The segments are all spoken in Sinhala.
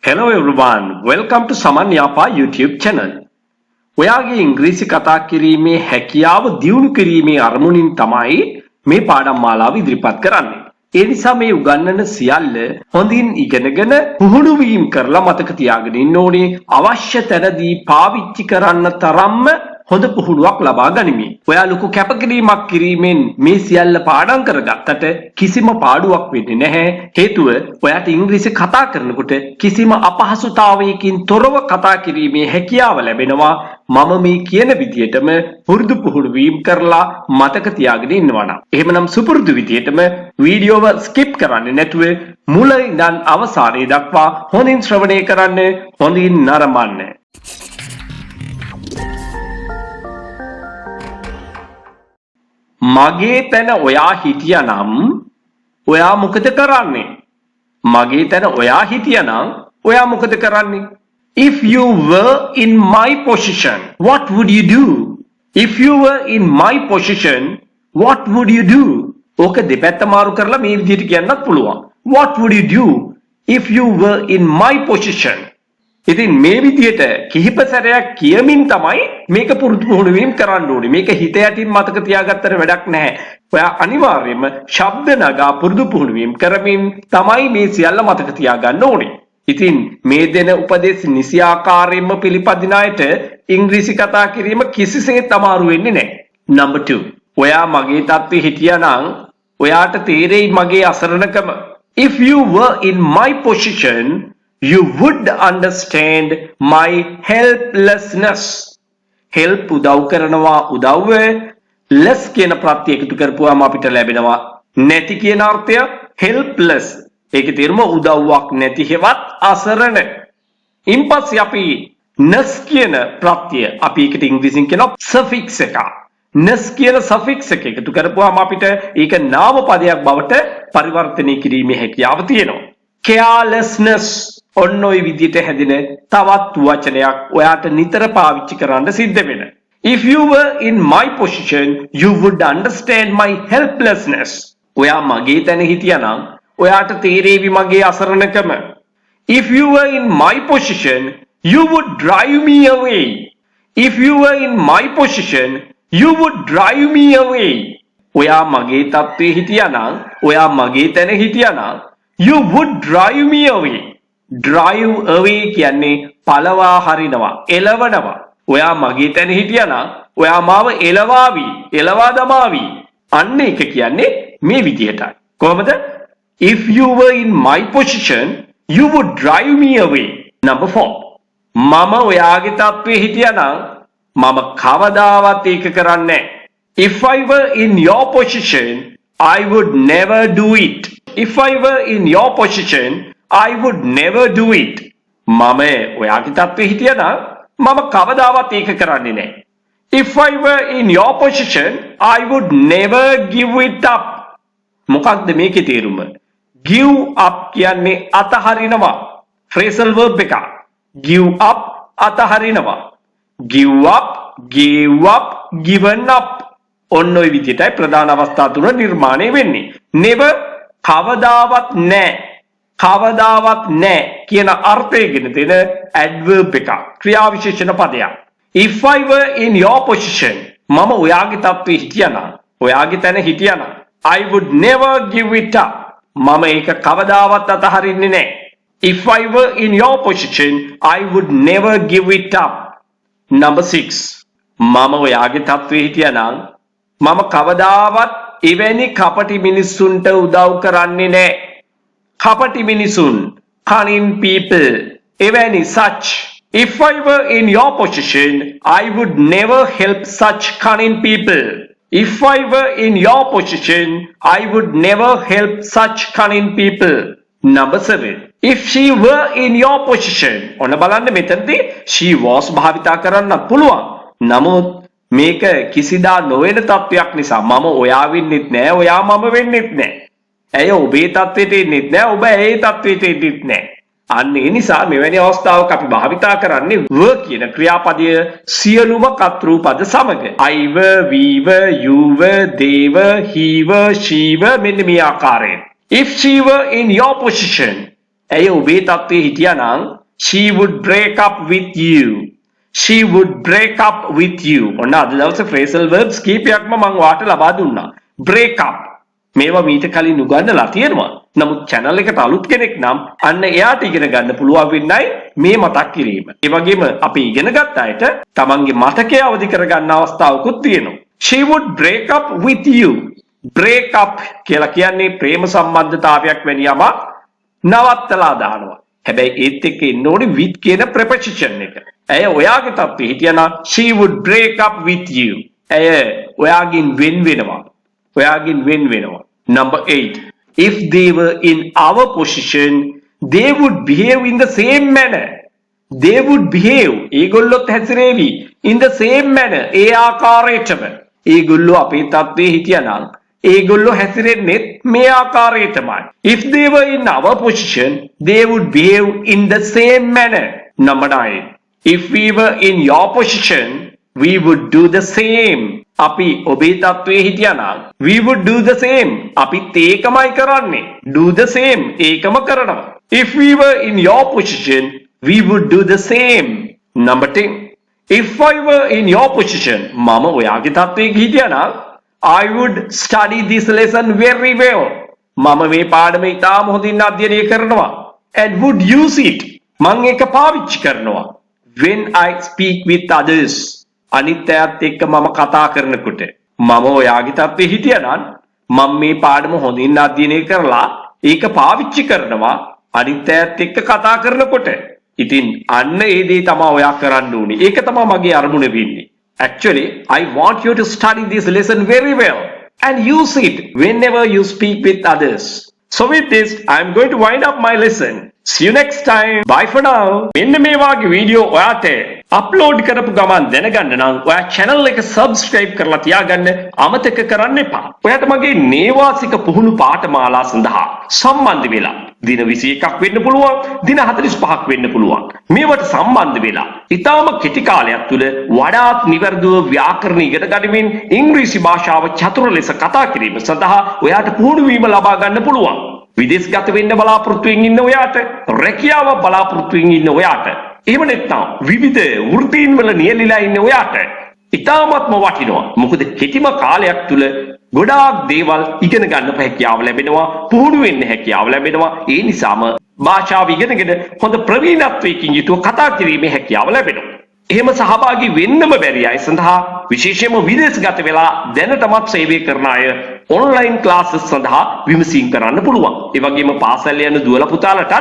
Hello everyone, welcome to Saman Yapa YouTube channel. ඔයාගේ ඉංග්‍රීසි කතා කිරීමේ හැකියාව දියුණු කිරීමේ අරමුණින් තමයි මේ පාඩම් මාලාව ඉදිරිපත් කරන්නේ. ඒ නිසා මේ උගන්වන සියල්ල හොඳින් ඉගෙනගෙන පුහුණු වීම කරලා මතක තියාගෙන ඉන්න ඕනේ. අවශ්‍ය තැනදී පාවිච්චි කරන්න තරම්ම හොඳ පුහුණුවක් ලබා ගනිමින්. ඔයා ලොකු කැපකිරීමක් කිරීමෙන් මේ සියල්ල පාඩම් කරගත්තට කිසිම පාඩුවක් වෙන්නේ නැහැ. හේතුව ඔයාට ඉංග්‍රීසි කතා කරනකොට කිසිම අපහසුතාවයකින් තොරව කතා කිරීමේ හැකියාව ලැබෙනවා. මම මේ කියන විදිහටම පුරුදු පුහුණු වීම කරලා මතක තියාගෙන ඉන්නවා නම්. එහෙමනම් සුපුරුදු විදිහටම වීඩියෝව ස්කිප් කරන්නේ නැතුව මුල ඉඳන් අවසානයේ දක්වා හොඳින් ශ්‍රවණය කරන්න, හොඳින් නරඹන්න. මගේ තැන ඔයා හිටියානම් ඔයා මොකද කරන්නේ? මගේ තැන ඔයා හිටියානම් ඔයා මොකද කරන්නේ? If you were in my position, what would you do? If you were in my position, what would you do? ඕක දෙපැත්ත මාරු කරලා මේ විදිහට කියන්නත් පුළුවන්. What would you do if you were in my position? ඉතින් මේ විදිහට කිහිප සැරයක් කියමින් තමයි මේක පුරුදු පුහුණු වීම කරන්න ඕනේ. මේක හිත යටින් මතක තියාගත්තට වැඩක් නැහැ. ඔයා අනිවාර්යයෙන්ම ශබ්ද නගා පුරුදු පුහුණු වීම කරමින් තමයි මේ සියල්ල මතක තියාගන්න ඕනේ. ඉතින් මේ දෙන උපදෙස් නිසි ආකාරයෙන්ම පිළිපදින අයට ඉංග්‍රීසි කතා කිරීම කිසිසේත් අමාරු වෙන්නේ නැහැ. Number 2. ඔයා මගේ තත්ත්වයේ හිටියානම් ඔයාට තේරෙයි මගේ අසරණකම. If you were in my position, you would understand my helplessness. Help උදව් කරනවා උදව්ව. less කියන ප්‍රත්‍ය එකතු කරපුවාම අපිට ලැබෙනවා නැති කියන අර්ථය helpless. ඒකේ තේරුම උදව්වක් නැති හෙවත් අසරණ. ඉන්පස්සේ අපි ness කියන ප්‍රත්‍ය අපි ඒකට ඉංග්‍රීසියෙන් කියනවා suffix එක. ness කියන suffix එක එකතු කරපුවාම අපිට ඒක නාම පදයක් බවට පරිවර්තනය කිරීමේ හැකියාව තියෙනවා. carelessness ඔන්න ඔය විදිහට හැදෙන තවත් වචනයක් ඔයාට නිතර පාවිච්චි කරන්න සිද්ධ වෙන. If you were in my position, you would understand my helplessness. ඔයා මගේ තැන හිටියානම් ඔයාට තේරෙවි මගේ අසරණකම. If you were in my position, you would drive me away. If you were in my position, you would drive me away. ඔයා මගේ තත්ත්වයේ හිටියානම් ඔයා මගේ තැන හිටියානම් you would drive me away. drive away කියන්නේ පළවා හරිනවා, එලවනවා. ඔයා මගේ තැන හිටියානම් ඔයා මාව එලවාවි, එලවා දමාවි. අන්න ඒක කියන්නේ මේ විදිහටයි. කොහොමද? If you were in my position, you would drive me away. Number 4. මම ඔයාගේ තත්ත්වයේ හිටියානම් මම කවදාවත් ඒක කරන්නේ නැහැ. If I were in your position, I would never do it. If I were in your position, I would never do it. මම ඔයාගේ තත්ත්වයේ හිටියානම් මම කවදාවත් ඒක කරන්නේ නැහැ. If I were in your position, I would never give it up. මොකක්ද මේකේ තේරුම? give up කියන්නේ අතහරිනවා. phrasal verb එක. give up අතහරිනවා. give up, gave up, given up. ඔන්න ඔය විදිහටයි ප්‍රධාන අවස්ථා තුන නිර්මාණය වෙන්නේ. never කවදාවත් නැහැ. කවදාවත් නැහැ කියන අර්ථයගෙන දෙන adverb එක. ක්‍රියාවිශේෂණ පදයක්. If I were in your position, මම ඔයාගේ තත්ත්වයේ හිටියානම්, ඔයාගේ තැන හිටියානම්, I would never give it up. මම ඒක කවදාවත් අතහරින්නේ නැහැ. If I were in your position, I would never give it up. Number 6. මම ඔයාගේ තත්ත්වයේ හිටියානම් මම කවදාවත් එවැනි කපටි මිනිස්සුන්ට උදව් කරන්නේ නැහැ. කපටි මිනිසුන්, cunning people, එවැනි such. If I were in your position, I would never help such cunning people. If I were in your position, I would never help such cunning people. Number 7. If she were in your position, ඔන්න බලන්න මෙතනදී she was භාවිතා කරන්න පුළුවන්. නමුත් මේක කිසිදා නොවන තත්වයක් නිසා මම ඔයා වෙන්නෙත් නෑ, ඔයා මම වෙන්නෙත් නෑ. ඇය ඔබේ තත්ත්වයට එන්නෙත් නෑ, ඔබ ඇයේ තත්ත්වයට එන්නෙත් නෑ. අන්න ඒ නිසා මෙවැනි අවස්ථාවක අපි භාවිතා කරන්නේ were කියන ක්‍රියාපදය සියලුම කර්තෘ පද සමග. I were, we were, you were, they were, he were, she were මෙන්න මේ ආකාරයෙන්. If she were in your position, ඇය ඔබේ තත්ත්වයේ හිටියානම් she would break up with you. She would break up with you. ඔන්න අද දවසේ phrasal verbs කීපයක්ම මම ඔයාලට ලබා දුන්නා. break up. මේවා මීට කලින් උගන්වලා තියෙනවා. නමුත් channel එකට අලුත් කෙනෙක් නම් අන්න එයාට ඉගෙන ගන්න පුළුවන් වෙන්නයි මේ මතක් කිරීම. ඒ වගේම අපි ඉගෙන ගත්ත අයට තමන්ගේ මතකය අවදි කර ගන්න අවස්ථාවකුත් තියෙනවා. She would break up with you. break up කියලා කියන්නේ ප්‍රේම සම්බන්ධතාවයක් වැනි යමක් නවත්තලා දානවා. හැබැයි ඒත් එක්ක එන්න ඕනේ with කියන preposition එක. ඇය ඔයාගේ තත්ත්වයේ හිටියනම් she would break up with you. ඇය ඔයාගෙන් වෙන් වෙනවා. ඔයාගෙන් වෙන් වෙනවා. Number 8. If they were in our position, they would behave in the same manner. They would behave. ඒගොල්ලොත් හැසිරේවි in the same manner. ඒ ආකාරයටම. ඒගොල්ලෝ අපේ තත්ත්වයේ හිටියනම් ඒගොල්ලෝ හැසිරෙන්නේ මේ ආකාරයටමයි. If they were in our position, they would behave in the same manner. Number 9. If we were in your position, we would do the same. අපි ඔබේ තත්ත්වයේ හිටියානම් we would do the same. අපිත් ඒකමයි කරන්නේ. do the same. ඒකම කරනවා. If we were in your position, we would do the same. Number 10. If I were in your position, මම ඔයාගේ තත්ත්වයේ හිටියානම් I would study this lesson very well. මම මේ පාඩම ඉතාම හොඳින් අධ්‍යයනය කරනවා. And would use it. මම ඒක පාවිච්චි කරනවා. When I speak with others. අනිත් අයත් එක්ක මම කතා කරනකොට මම ඔයාගේ තත්ත්වයේ හිටියනම් මම මේ පාඩම හොඳින් අධ්‍යයනය කරලා ඒක පාවිච්චි කරනවා අනිත් අයත් එක්ක කතා කරනකොට. ඉතින් අන්න ඒ දේ තමයි ඔයා කරන්න ඕනේ. ඒක තමයි මගේ අරමුණ වෙන්නේ. Actually, I want you to study this lesson very well and use it whenever you speak with others. So with this, I am going to wind up my lesson. See you next time. Bye for now. මෙන්න මේ වාගේ වීඩියෝ ඔයාට අප්ලෝඩ් කරපු ගමන් දැනගන්න නම් ඔයා channel එක subscribe කරලා තියාගන්න අමතක කරන්න එපා. ඔයාට මගේ නේවාසික පුහුණු පාඨමාලා සඳහා සම්බන්ධ වෙලා දින 21ක් වෙන්න පුළුවන්, දින 45ක් වෙන්න පුළුවන්. මේවට සම්බන්ධ වෙලා ඊටාම කෙටි කාලයක් තුල වඩාත් නිවැරදිව ව්‍යාකරණ ඉගෙන ගනිමින් ඉංග්‍රීසි භාෂාව චතුර ලෙස කතා කිරීම සඳහා ඔයාට පුහුණු වීම ලබා ගන්න පුළුවන්. විදේශගත වෙන්න බලාපොරොත්තුෙන් ඉන්න ඔයාට, රැකියාව බලාපොරොත්තුෙන් ඉන්න ඔයාට, එහෙම නැත්නම් විවිධ වෘත්තීන් වල නියැලීලා ඉන්න ඔයාට ඉතාමත්ම වටිනවා. මොකද කෙටිම කාලයක් තුල ගොඩාක් දේවල් ඉගෙන ගන්න හැකියාව ලැබෙනවා, පුහුණු වෙන්න හැකියාව ලැබෙනවා. ඒ නිසාම භාෂාව ඉගෙනගෙන හොඳ ප්‍රවීණත්වයකින් යුතුව කතා කිරීමේ හැකියාව ලැබෙනවා. එහෙම සහභාගී වෙන්නම බැරි අය සඳහා විශේෂයෙන්ම විදේශගත වෙලා දැනටමත් සේවය කරන අය ඔන්ලයින් ක්ලාසස් සඳහා විමසීම් කරන්න පුළුවන්. ඒ වගේම පාසල් යන දුවලා පුතාලටත්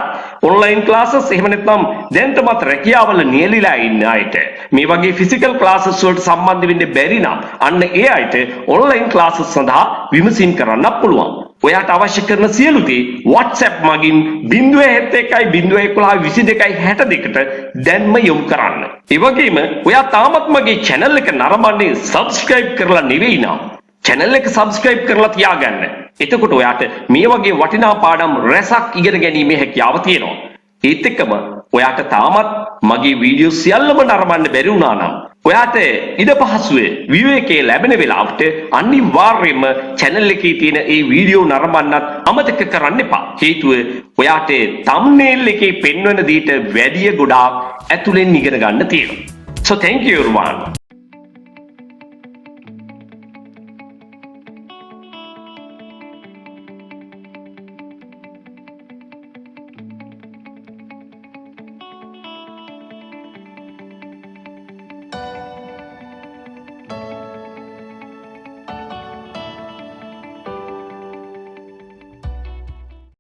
ඔන්ලයින් ක්ලාසස් එහෙම නැත්නම් දැනටමත් රැකියාවල නියැලීලා ඉන්න අයට මේ වගේ ෆිසිකල් ක්ලාසස් වලට සම්බන්ධ වෙන්න බැරි නම් අන්න ඒ අයට ඔන්ලයින් ක්ලාසස් සඳහා විමසීම් කරන්න පුළුවන්. ඔයාට අවශ්‍ය කරන සියලු දේ WhatsApp මගින් 071 දැන්ම යොමු කරන්න. ඒ වගේම ඔයා තාමත් මගේ channel එක නරඹන්නේ subscribe කරලා නෙවෙයි නම් channel එක subscribe කරලා තියාගන්න. එතකොට ඔයාට මේ වගේ වටිනා පාඩම් රැසක් ඉගෙන ගැනීමේ හැකියාව තියෙනවා. ඒත් එක්කම ඔයාට තාමත් මගේ වීඩියෝ සියල්ලම නරඹන්න බැරි වුණා නම් ඔයාට ඉඩ පහසුවේ විවේකයේ ලැබෙන වෙලාවට අනිවාර්යයෙන්ම channel එකේ තියෙන ඒ වීඩියෝ නරඹන්නත් අමතක කරන්න එපා. හේතුව ඔයාට thumbnail එකේ පෙන්වන දේට වැඩිය ගොඩාක් ඇතුලෙන් ඉගෙන ගන්න තියෙනවා. So thank you everyone.